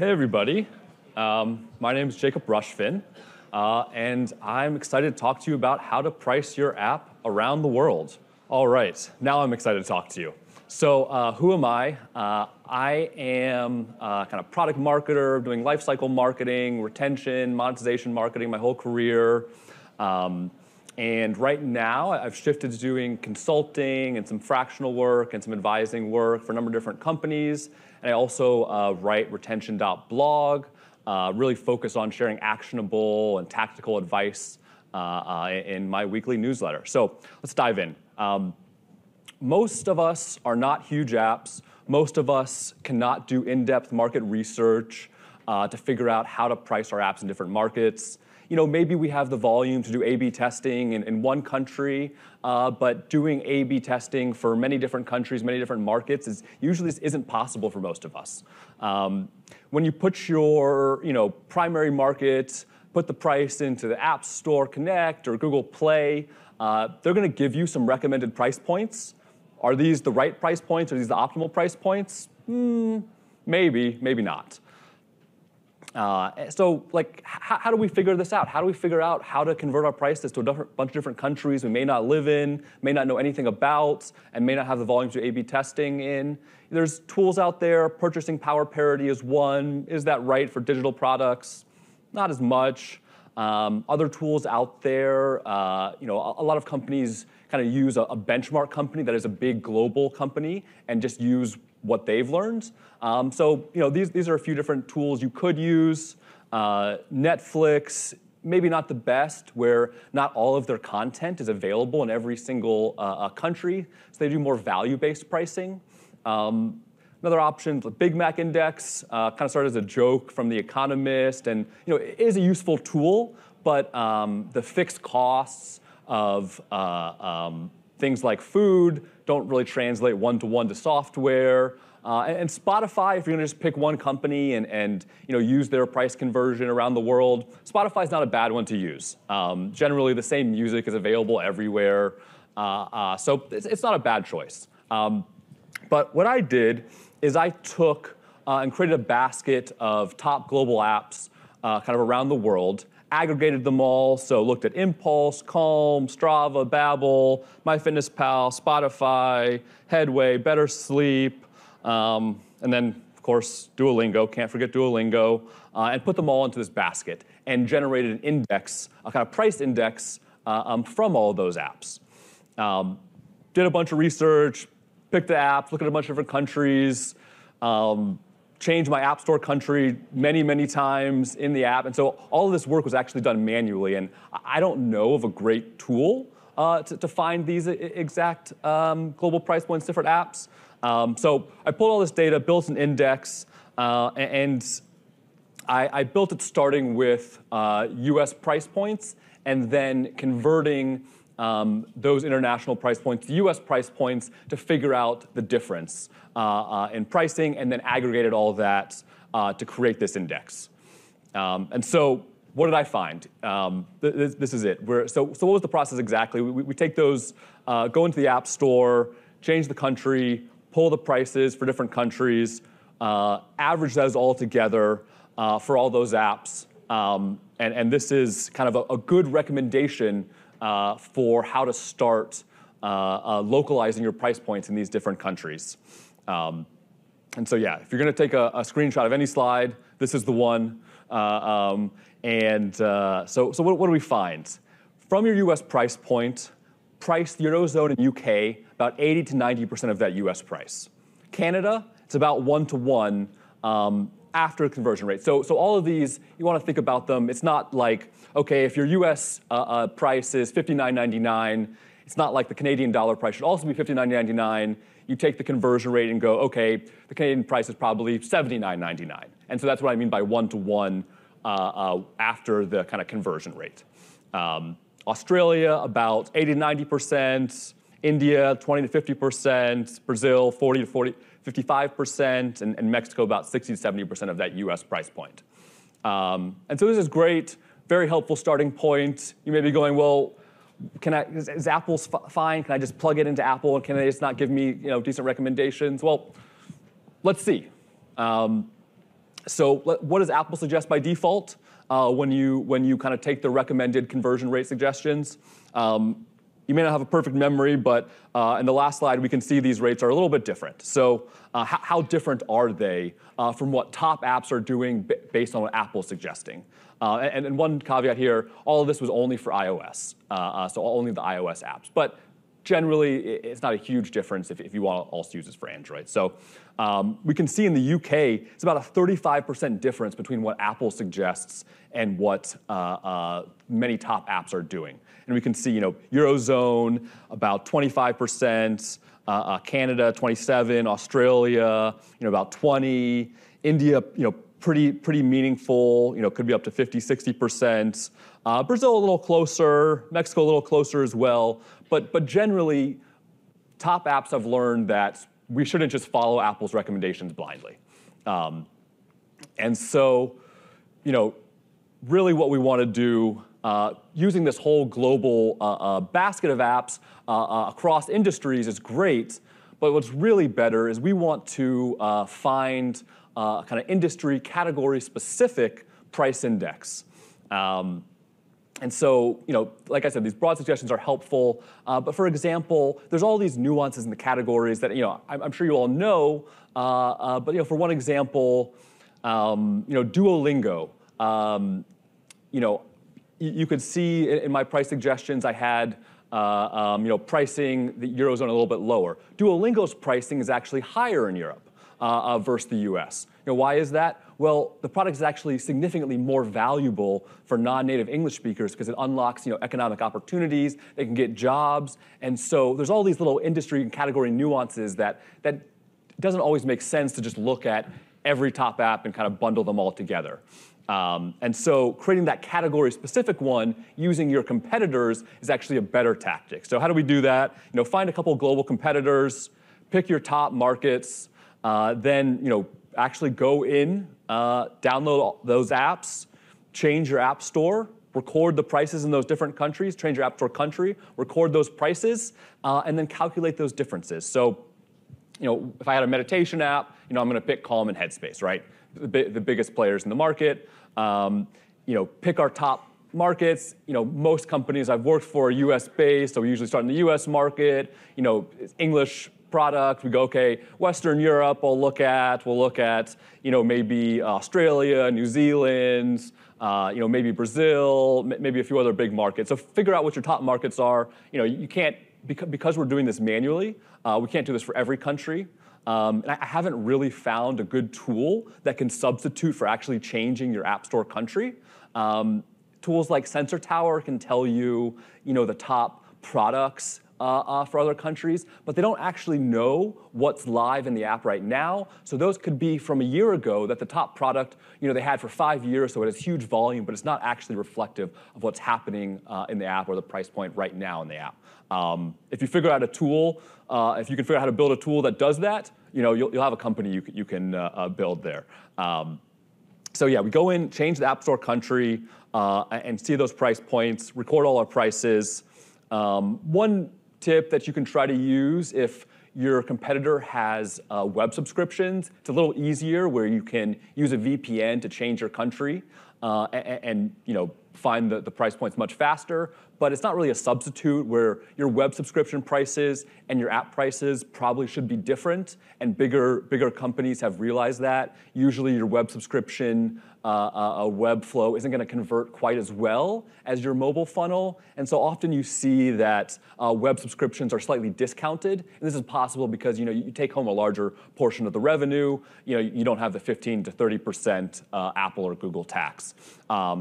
Hey everybody, my name is Jacob Rushfinn, and I'm excited to talk to you about how to price your app around the world. All right, now I'm excited to talk to you. So who am I? I am kind of product marketer, doing lifecycle marketing, retention, monetization marketing my whole career. And right now, I've shifted to doing consulting and some fractional work and some advising work for a number of different companies. And I also write Retention.Blog, really focus on sharing actionable and tactical advice in my weekly newsletter. So let's dive in. Most of us are not huge apps. Most of us cannot do in-depth market research to figure out how to price our apps in different markets. You know, maybe we have the volume to do A/B testing in one country, but doing A/B testing for many different countries, many different markets usually isn't possible for most of us. When you put your primary market, put the price into the App Store Connect or Google Play, they're going to give you some recommended price points. Are these the right price points? Are these the optimal price points? Maybe, maybe not. So, how do we figure this out? How do we figure out how to convert our prices to a bunch of different countries we may not live in, may not know anything about, and may not have the volume to do A/B testing in? There's tools out there. Purchasing power parity is one. Is that right for digital products? Not as much. Other tools out there, a lot of companies kind of use a benchmark company that is a big global company and just use what they've learned. So these are a few different tools you could use. Netflix, maybe not the best, where not all of their content is available in every single country, so they do more value-based pricing. Another option, the Big Mac Index, kind of started as a joke from The Economist, and it is a useful tool, but the fixed costs of things like food don't really translate one-to-one to software. And Spotify, if you're going to just pick one company and use their price conversion around the world, Spotify's not a bad one to use. Generally, the same music is available everywhere, so it's not a bad choice. But what I did is I took and created a basket of top global apps kind of around the world, aggregated them all, so looked at Impulse, Calm, Strava, Babbel, MyFitnessPal, Spotify, Headway, Better Sleep, and then, of course, Duolingo, can't forget Duolingo, and put them all into this basket and generated an index, a kind of price index from all of those apps. Did a bunch of research, picked the apps, looked at a bunch of different countries, changed my App Store country many, many times in the app. And so all of this work was actually done manually. And I don't know of a great tool to find these exact global price points, different apps. So I pulled all this data, built an index, and I built it starting with US price points and then converting those international price points to US price points to figure out the difference in pricing, and then aggregated all of that to create this index. And so what did I find? This is it. So what was the process exactly? We take those, go into the App Store, change the country, pull the prices for different countries, average those all together for all those apps. And this is kind of a good recommendation for how to start localizing your price points in these different countries. And so yeah, if you're going to take a screenshot of any slide, this is the one. So what do we find? From your US price point, price the Eurozone and UK about 80 to 90% of that US price. Canada, it's about 1-to-1 after conversion rate. So all of these, you want to think about them. It's not like, okay, if your US price is $59.99, it's not like the Canadian dollar price should also be $59.99. You take the conversion rate and go, okay, the Canadian price is probably $79.99. And so that's what I mean by 1-to-1 after the kind of conversion rate. Australia, about 80 to 90%. India, 20 to 50%. Brazil, 40 to 55%. And Mexico, about 60 to 70% of that US price point. And so this is great, very helpful starting point. You may be going, well, is Apple's fine? Can I just plug it into Apple and can they just not give me decent recommendations? Well, let's see. So what does Apple suggest by default when you kind of take the recommended conversion rate suggestions? You may not have a perfect memory, but in the last slide, we can see these rates are a little bit different. So how different are they from what top apps are doing based on what Apple's suggesting? And one caveat here, all of this was only for iOS, so only the iOS apps. But generally, it's not a huge difference if you want to also use this for Android. So we can see in the UK, it's about a 35% difference between what Apple suggests and what many top apps are doing. And we can see, Eurozone, about 25%, Canada, 27%, Australia, about 20%, India, pretty meaningful, could be up to 50, 60%. Brazil a little closer, Mexico a little closer as well. But generally, top apps have learned that we shouldn't just follow Apple's recommendations blindly. And so, really what we want to do, using this whole global basket of apps across industries is great, but what's really better is we want to find kind of industry category-specific price index. And so, like I said, these broad suggestions are helpful. But for example, there's all these nuances in the categories that, I'm sure you all know. But, for one example, Duolingo. You could see in my price suggestions I had, pricing the Eurozone a little bit lower. Duolingo's pricing is actually higher in Europe versus the US. Why is that? Well, the product is actually significantly more valuable for non-native English speakers because it unlocks, economic opportunities. They can get jobs, and so there's all these little industry and category nuances that doesn't always make sense to just look at every top app and kind of bundle them all together. And so creating that category-specific one using your competitors is actually a better tactic. So how do we do that? Find a couple of global competitors, pick your top markets, then actually go in, download those apps, change your app store, record the prices in those different countries, change your app store country, record those prices, and then calculate those differences. So, if I had a meditation app, I'm going to pick Calm and Headspace, right? The biggest players in the market. Pick our top markets. Most companies I've worked for are US-based, so we usually start in the US market. It's English product. We go, okay, Western Europe we'll look at, maybe Australia, New Zealand, maybe Brazil, maybe a few other big markets. So figure out what your top markets are. You can't, because we're doing this manually, we can't do this for every country. And I haven't really found a good tool that can substitute for actually changing your App Store country. Tools like Sensor Tower can tell you, the top products for other countries, but they don't actually know what's live in the app right now. So those could be from a year ago that the top product, they had for 5 years, so it has huge volume, but it's not actually reflective of what's happening in the app or the price point right now in the app. If you figure out a tool, if you can figure out how to build a tool that does that, you'll have a company you can build there. So yeah, we go in, change the App Store country, and see those price points, record all our prices. One tip that you can try to use if your competitor has web subscriptions, it's a little easier where you can use a VPN to change your country and find the price points much faster. But it's not really a substitute where your web subscription prices and your app prices probably should be different, and bigger companies have realized that. Usually your web subscription web flow isn't going to convert quite as well as your mobile funnel, and so often you see that web subscriptions are slightly discounted, and this is possible because you take home a larger portion of the revenue. You don't have the 15 to 30% Apple or Google tax.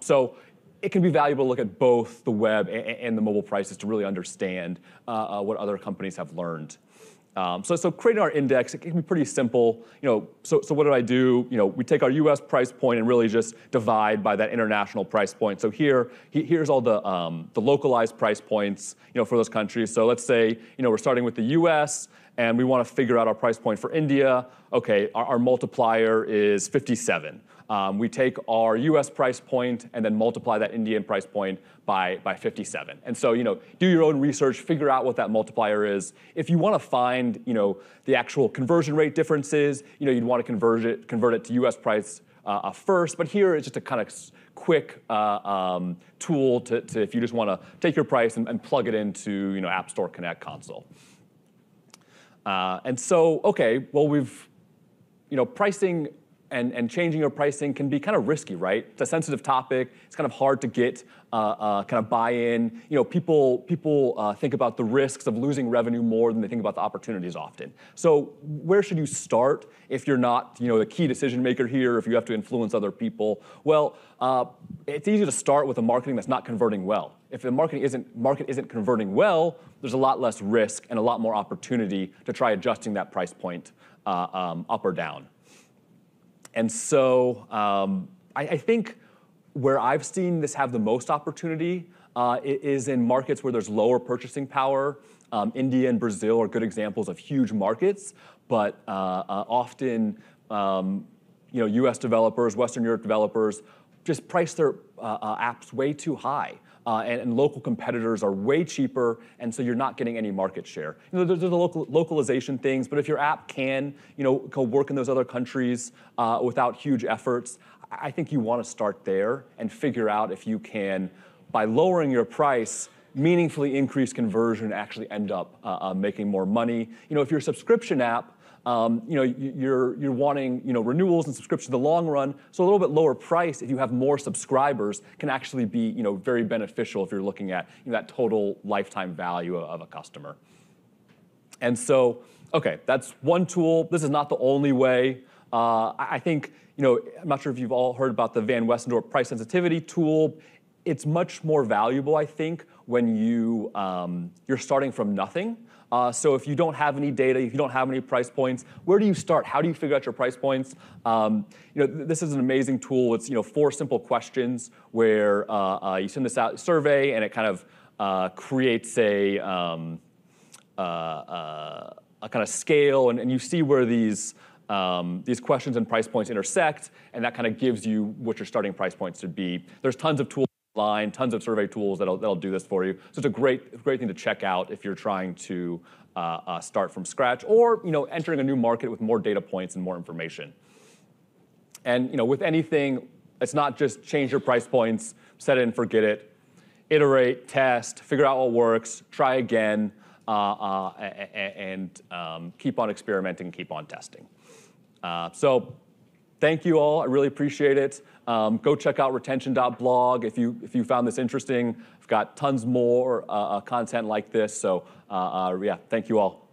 So it can be valuable to look at both the web and the mobile prices to really understand what other companies have learned. So creating our index, it can be pretty simple. So what do I do? We take our U.S. price point and really just divide by that international price point. So here's all the localized price points, for those countries. So let's say, we're starting with the U.S. and we want to figure out our price point for India. Okay, our multiplier is 57. We take our US price point and then multiply that Indian price point by 57. And so, do your own research, figure out what that multiplier is. If you want to find, the actual conversion rate differences, you'd want to convert it to US price first. But here it's just a kind of quick tool to if you just want to take your price and plug it into App Store Connect console. And so, okay, well, pricing and changing your pricing can be kind of risky, right? It's a sensitive topic. It's kind of hard to get kind of buy-in. People think about the risks of losing revenue more than they think about the opportunities often. So where should you start if you're not the key decision maker here, if you have to influence other people? Well, it's easy to start with a marketing that's not converting well. If the market isn't converting well, there's a lot less risk and a lot more opportunity to try adjusting that price point up or down. And so I think where I've seen this have the most opportunity is in markets where there's lower purchasing power. India and Brazil are good examples of huge markets, but often US developers, Western Europe developers just price their apps way too high. And local competitors are way cheaper, and so you're not getting any market share. There's the localization things, but if your app can, go work in those other countries without huge efforts, I think you want to start there and figure out if you can, by lowering your price, meaningfully increase conversion, actually end up making more money. If you're a subscription app, you're wanting renewals and subscriptions in the long run, so a little bit lower price if you have more subscribers can actually be very beneficial if you're looking at that total lifetime value of a customer. And so, okay, that's one tool. This is not the only way. I think I'm not sure if you've all heard about the Van Westendorp price sensitivity tool. It's much more valuable, I think, when you're starting from nothing. So if you don't have any data, if you don't have any price points, where do you start? How do you figure out your price points? This is an amazing tool. It's 4 simple questions where you send this out survey and it kind of creates a kind of scale, and you see where these questions and price points intersect, and that kind of gives you what your starting price points should be. There's tons of tools online, tons of survey tools that'll do this for you. So it's a great thing to check out if you're trying to start from scratch, or entering a new market with more data points and more information. And with anything, it's not just change your price points, set it and forget it. Iterate, test, figure out what works, try again, and keep on experimenting, keep on testing. So thank you all. I really appreciate it. Go check out Retention.Blog if you found this interesting. I've got tons more content like this. So yeah, thank you all.